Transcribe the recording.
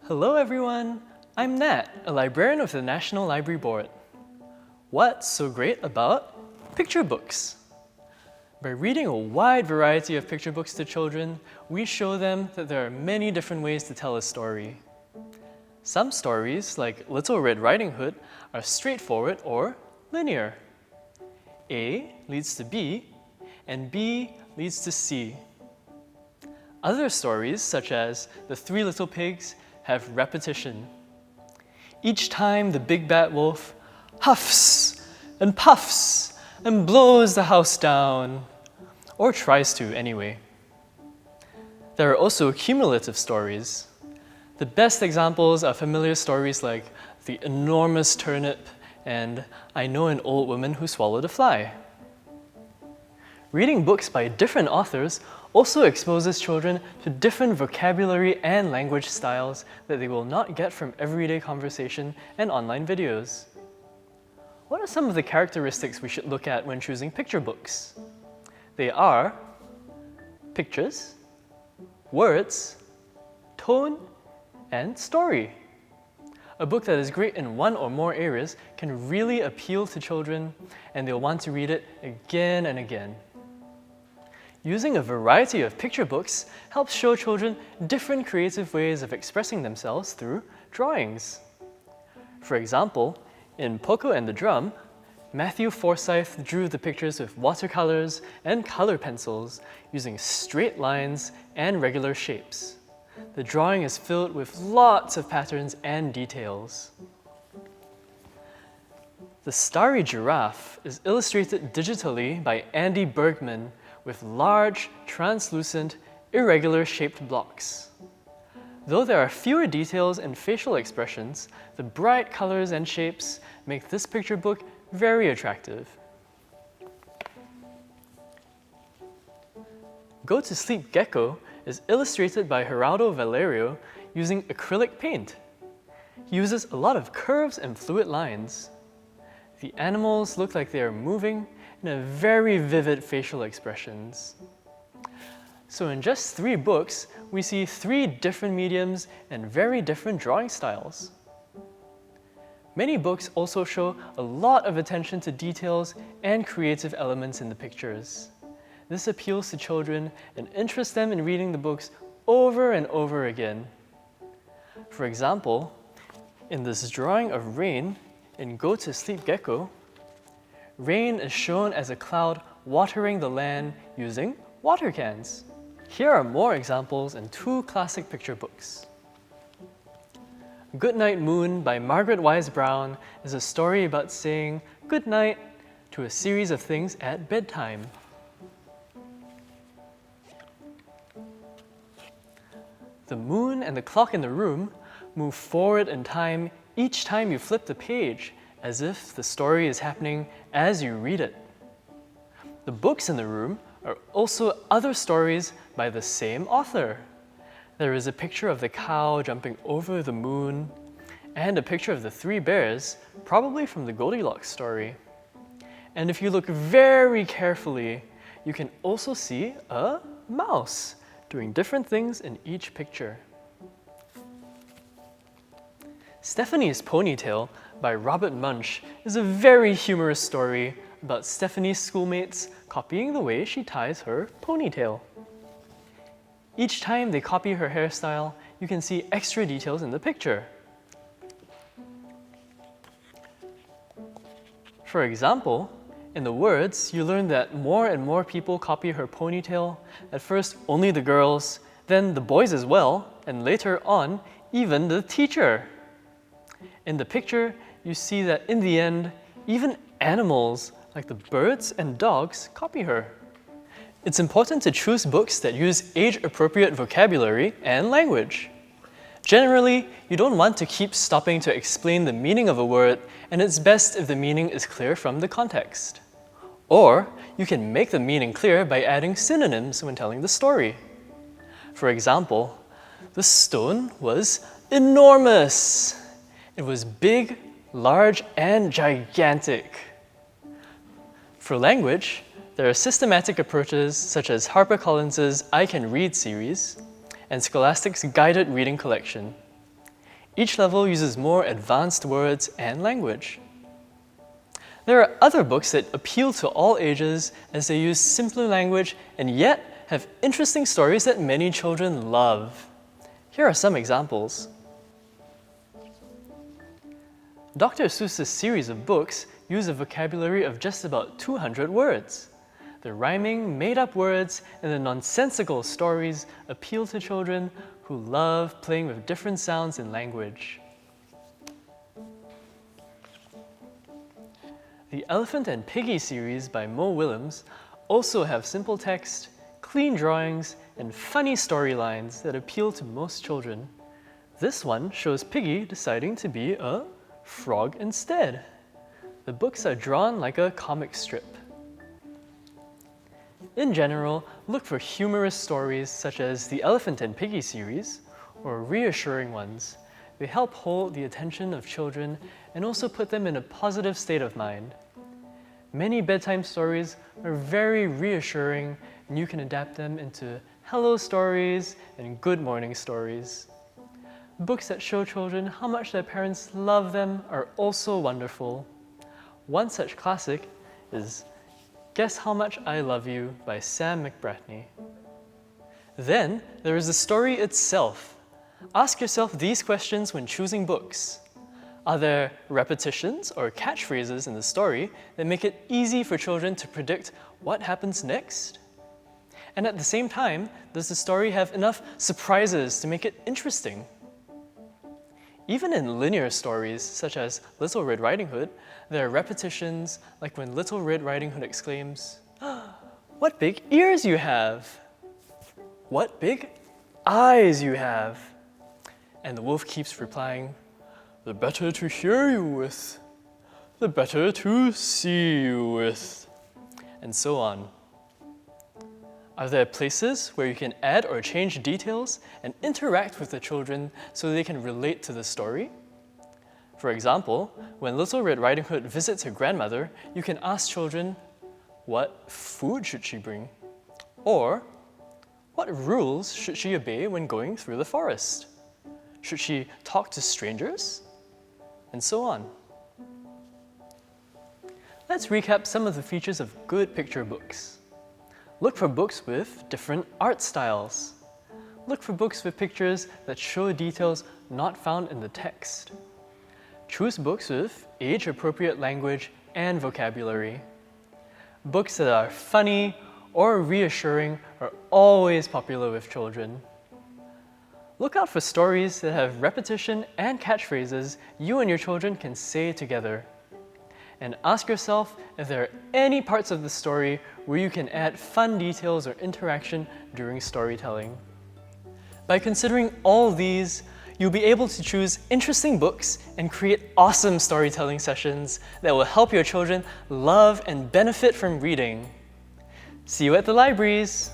Hello everyone, I'm Nat, a librarian of the National Library Board. What's so great about picture books? By reading a wide variety of picture books to children, we show them that there are many different ways to tell a story. Some stories, like Little Red Riding Hood, are straightforward or linear. A leads to B, and B leads to C. Other stories, such as The Three Little Pigs, have repetition. Each time the big bad wolf huffs and puffs and blows the house down, or tries to anyway. There are also cumulative stories. The best examples are familiar stories like The Enormous Turnip and I Know an Old Woman Who Swallowed a Fly. Reading books by different authors also exposes children to different vocabulary and language styles that they will not get from everyday conversation and online videos. What are some of the characteristics we should look at when choosing picture books? They are pictures, words, tone, and story. A book that is great in one or more areas can really appeal to children, and they'll want to read it again and again. Using a variety of picture books helps show children different creative ways of expressing themselves through drawings. For example, in Poco and the Drum, Matthew Forsyth drew the pictures with watercolors and color pencils using straight lines and regular shapes. The drawing is filled with lots of patterns and details. The Starry Giraffe is illustrated digitally by Andy Bergman with large, translucent, irregular-shaped blocks. Though there are fewer details and facial expressions, the bright colors and shapes make this picture book very attractive. Go to Sleep Gecko is illustrated by Geraldo Valerio using acrylic paint. He uses a lot of curves and fluid lines. The animals look like they are moving and have very vivid facial expressions. So in just 3 books, we see 3 different mediums and very different drawing styles. Many books also show a lot of attention to details and creative elements in the pictures. This appeals to children and interests them in reading the books over and over again. For example, in this drawing of rain in Go to Sleep Gecko, rain is shown as a cloud watering the land using water cans. Here are more examples in 2 classic picture books. Goodnight Moon by Margaret Wise Brown is a story about saying good night to a series of things at bedtime. The moon and the clock in the room move forward in time each time you flip the page, as if the story is happening as you read it. The books in the room are also other stories by the same author. There is a picture of the cow jumping over the moon, and a picture of the 3 bears, probably from the Goldilocks story. And if you look very carefully, you can also see a mouse doing different things in each picture. Stephanie's Ponytail by Robert Munsch is a very humorous story about Stephanie's schoolmates copying the way she ties her ponytail. Each time they copy her hairstyle, you can see extra details in the picture. For example, in the words, you learn that more and more people copy her ponytail, at first only the girls, then the boys as well, and later on, even the teacher. In the picture, you see that in the end, even animals like the birds and dogs copy her. It's important to choose books that use age-appropriate vocabulary and language. Generally, you don't want to keep stopping to explain the meaning of a word, and it's best if the meaning is clear from the context. Or you can make the meaning clear by adding synonyms when telling the story. For example, the stone was enormous. It was big, large, and gigantic. For language, there are systematic approaches such as HarperCollins's I Can Read series and Scholastic's guided reading collection. Each level uses more advanced words and language. There are other books that appeal to all ages as they use simpler language and yet have interesting stories that many children love. Here are some examples. Dr. Seuss's series of books use a vocabulary of just about 200 words. The rhyming, made-up words and the nonsensical stories appeal to children who love playing with different sounds in language. The Elephant and Piggy series by Mo Willems also have simple text, clean drawings, and funny storylines that appeal to most children. This one shows Piggy deciding to be a frog instead. The books are drawn like a comic strip. In general, look for humorous stories such as the Elephant and Piggy series, or reassuring ones. They help hold the attention of children and also put them in a positive state of mind. Many bedtime stories are very reassuring, and you can adapt them into hello stories and good morning stories. Books that show children how much their parents love them are also wonderful. One such classic is Guess How Much I Love You by Sam McBratney. Then there is the story itself. Ask yourself these questions when choosing books. Are there repetitions or catchphrases in the story that make it easy for children to predict what happens next? And at the same time, does the story have enough surprises to make it interesting? Even in linear stories, such as Little Red Riding Hood, there are repetitions, like when Little Red Riding Hood exclaims, "What big ears you have! What big eyes you have!" And the wolf keeps replying, "The better to hear you with, the better to see you with," and so on. Are there places where you can add or change details and interact with the children so they can relate to the story? For example, when Little Red Riding Hood visits her grandmother, you can ask children, what food should she bring? Or, what rules should she obey when going through the forest? Should she talk to strangers? And so on. Let's recap some of the features of good picture books. Look for books with different art styles. Look for books with pictures that show details not found in the text. Choose books with age-appropriate language and vocabulary. Books that are funny or reassuring are always popular with children. Look out for stories that have repetition and catchphrases you and your children can say together. And ask yourself if there are any parts of the story where you can add fun details or interaction during storytelling. By considering all these, you'll be able to choose interesting books and create awesome storytelling sessions that will help your children love and benefit from reading. See you at the libraries!